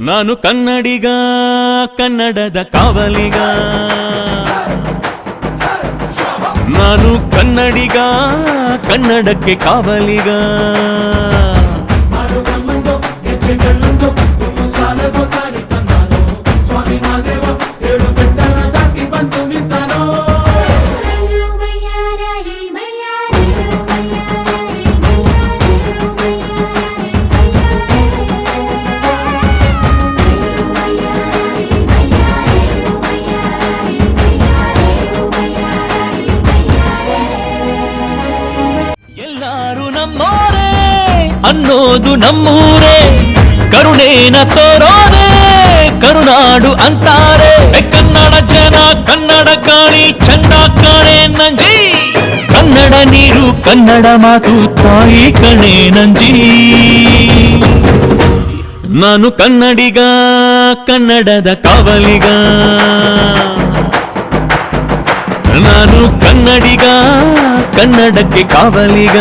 ನಾನು ಕನ್ನಡಿಗ ಕನ್ನಡದ ಕಾವಲಿಗ ನಾನು ಕನ್ನಡಿಗ ಕನ್ನಡಕ್ಕೆ ಕಾವಲಿಗ ಅನ್ನೋದು ನಮ್ಮೂರೇ ಕರುಣೇನ ತೋರೋರೆ ಕರುನಾಡು ಅಂತಾರೆ ಕನ್ನಡ ಜನ ಕನ್ನಡ ಕಾಣಿ ಚಂದ ಕಾಣೆ ನಂಜಿ ಕನ್ನಡ ನೀರು ಕನ್ನಡ ಮಾತು ತಾಯಿ ಕಣೆ ನಂಜಿ ನಾನು ಕನ್ನಡಿಗ ಕನ್ನಡದ ಕಾವಲಿಗ ನಾನು ಕನ್ನಡಿಗ ಕನ್ನಡಕ್ಕೆ ಕಾವಲಿಗ